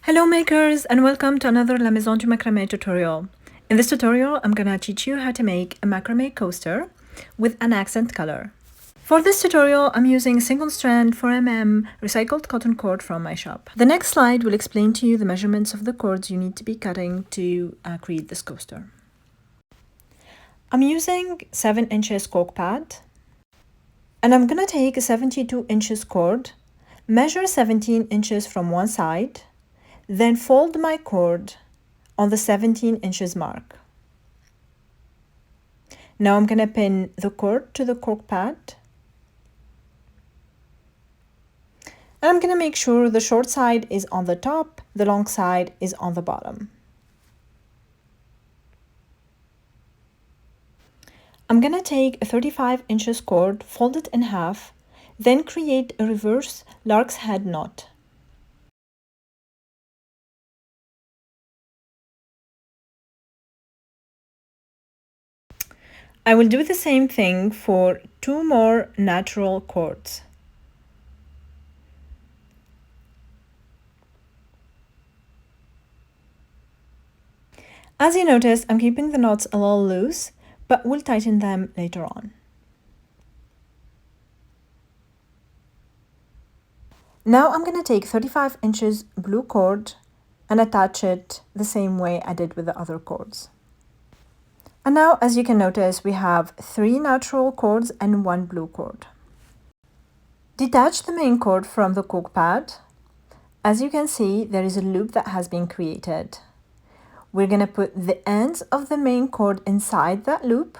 Hello makers and welcome to another La Maison Du Macrame tutorial. In this tutorial, I'm gonna teach you how to make a macrame coaster with an accent color. For this tutorial, I'm using single strand 4mm recycled cotton cord from my shop. The next slide will explain to you the measurements of the cords you need to be cutting to create this coaster. I'm using 7 inches cork pad, and I'm gonna take a 72 inches cord, measure 17 inches from one side, then fold my cord on the 17 inches mark. Now I'm gonna pin the cord to the cork pad. And I'm gonna make sure the short side is on the top, the long side is on the bottom. I'm gonna take a 35 inches cord, fold it in half, then create a reverse lark's head knot. I will do the same thing for 2 more natural cords. As you notice, I'm keeping the knots a little loose, but we'll tighten them later on. Now I'm going to take 35 inches blue cord and attach it the same way I did with the other cords. And now, as you can notice, we have 3 natural cords and 1 blue cord. Detach the main cord from the cork pad. As you can see, there is a loop that has been created. We're going to put the ends of the main cord inside that loop,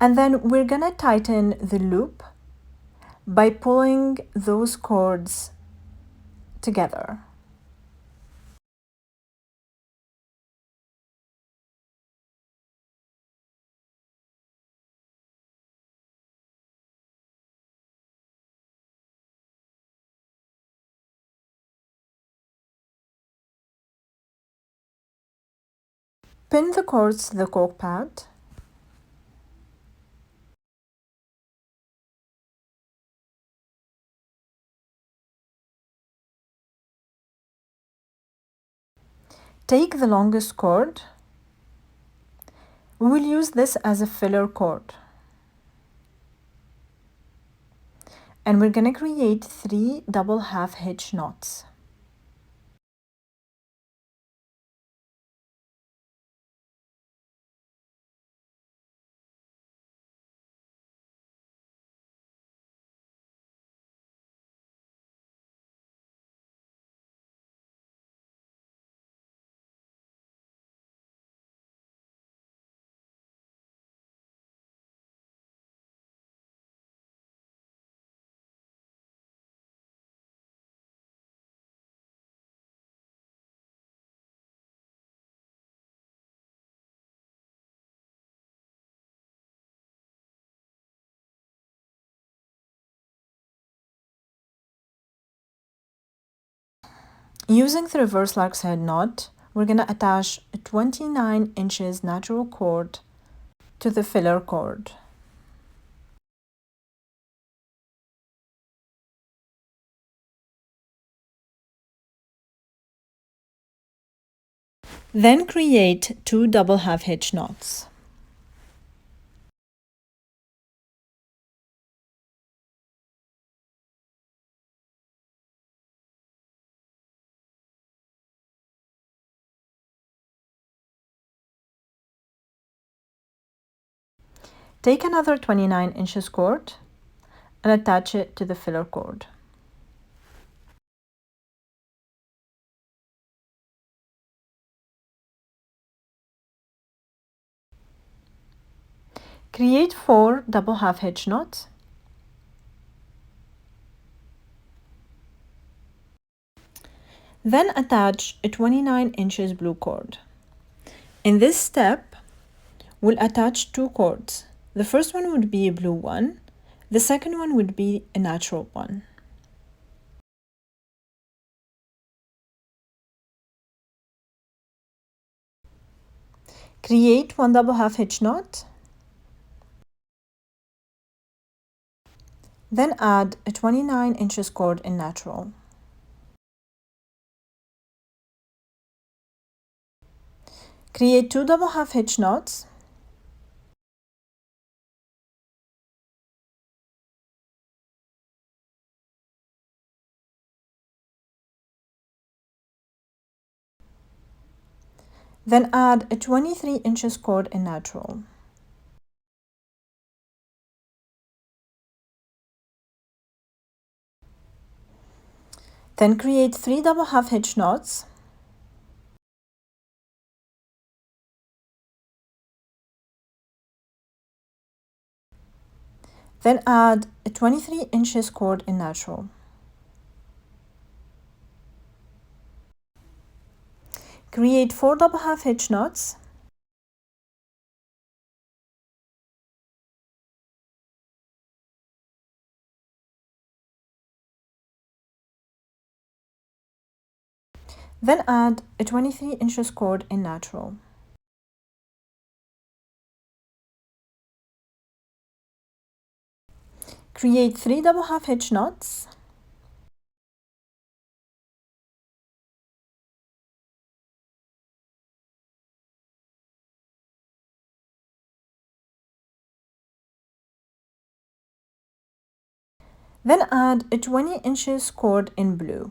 and then we're going to tighten the loop by pulling those cords together. Pin the cords to the cork pad. Take the longest cord. We will use this as a filler cord. And we're going to create 3 double half hitch knots. Using the reverse lark's head knot, we're going to attach a 29 inches natural cord to the filler cord. Then create 2 double half hitch knots. Take another 29 inches cord and attach it to the filler cord. Create 4 double half hitch knots. Then attach a 29 inches blue cord. In this step, we'll attach 2 cords. The first one would be a blue one. The second one would be a natural one. Create 1 double half hitch knot. Then add a 29 inches cord in natural. Create 2 double half hitch knots. Then add a 23 inches cord in natural. Then create 3 double half hitch knots. Then add a 23 inches cord in natural. Create 4 double half hitch knots. Then add a 23 inches cord in natural. Create 3 double half hitch knots. Then add a 20 inches cord in blue.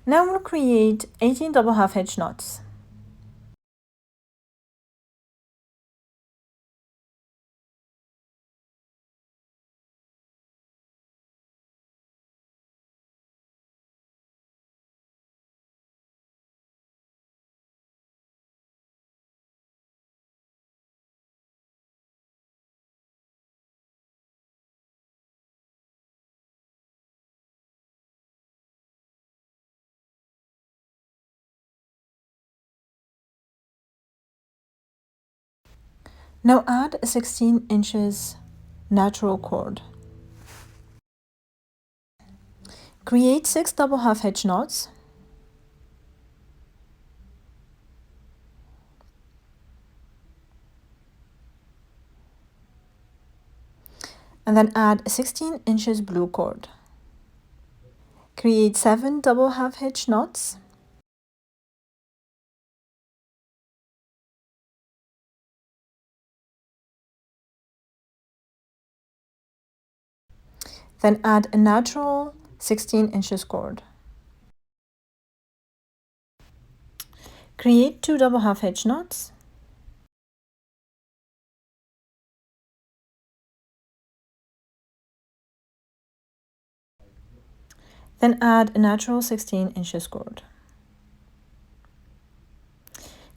Now we'll create 18 double half hitch knots. Now add a 16 inches natural cord. Create 6 double half hitch knots. And then add a 16 inches blue cord. Create 7 double half hitch knots. Then add a natural 16 inches cord. Create 2 double half hitch knots. Then add a natural 16 inches cord.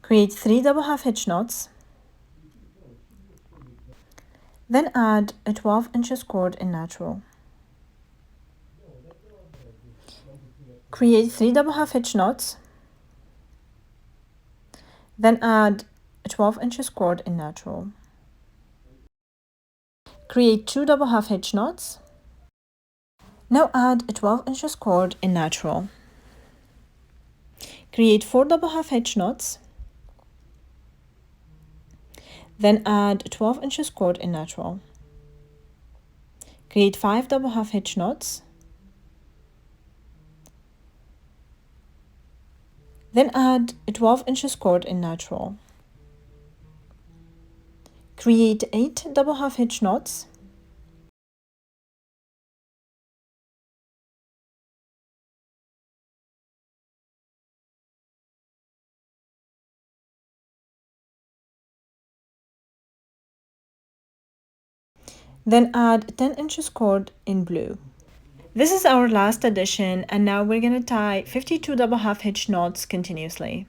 Create 3 double half hitch knots. Then add a 12 inches cord in natural. Create 3 double half hitch knots. Then add a 12 inches cord in natural. Create 2 double half hitch knots. Now add a 12 inches cord in natural. Create 4 double half hitch knots. Then add a 12 inches cord in natural. Create 5 double half hitch knots. Then add a 12 inches cord in natural. Create 8 double half hitch knots. Then add 10 inches cord in blue. This is our last addition, and now we're going to tie 52 double half hitch knots continuously.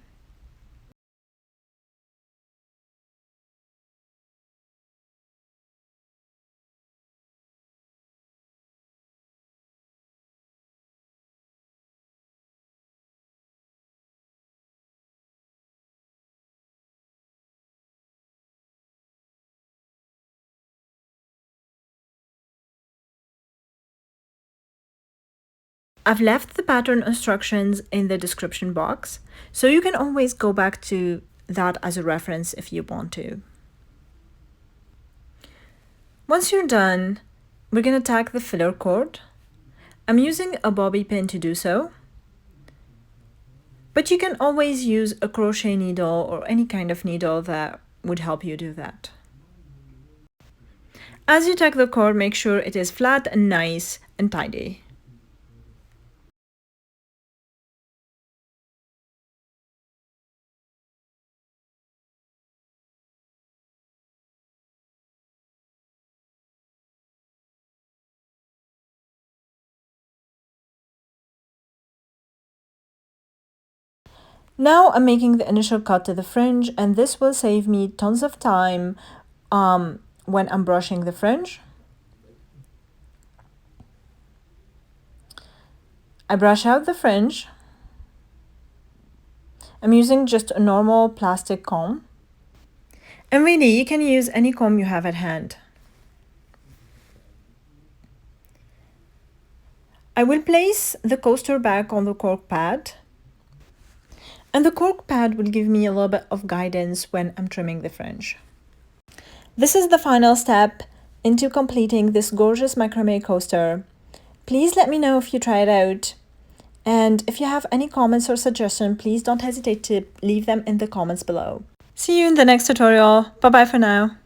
I've left the pattern instructions in the description box, so you can always go back to that as a reference if you want to. Once you're done, we're going to tack the filler cord. I'm using a bobby pin to do so. But you can always use a crochet needle or any kind of needle that would help you do that. As you tack the cord, make sure it is flat and nice and tidy. Now I'm making the initial cut to the fringe, and this will save me tons of time when I'm brushing the fringe. I brush out the fringe. I'm using just a normal plastic comb. And really, you can use any comb you have at hand. I will place the coaster back on the cork pad. And the cork pad will give me a little bit of guidance when I'm trimming the fringe. This is the final step into completing this gorgeous macrame coaster. Please let me know if you try it out. And if you have any comments or suggestions, please don't hesitate to leave them in the comments below. See you in the next tutorial. Bye bye for now.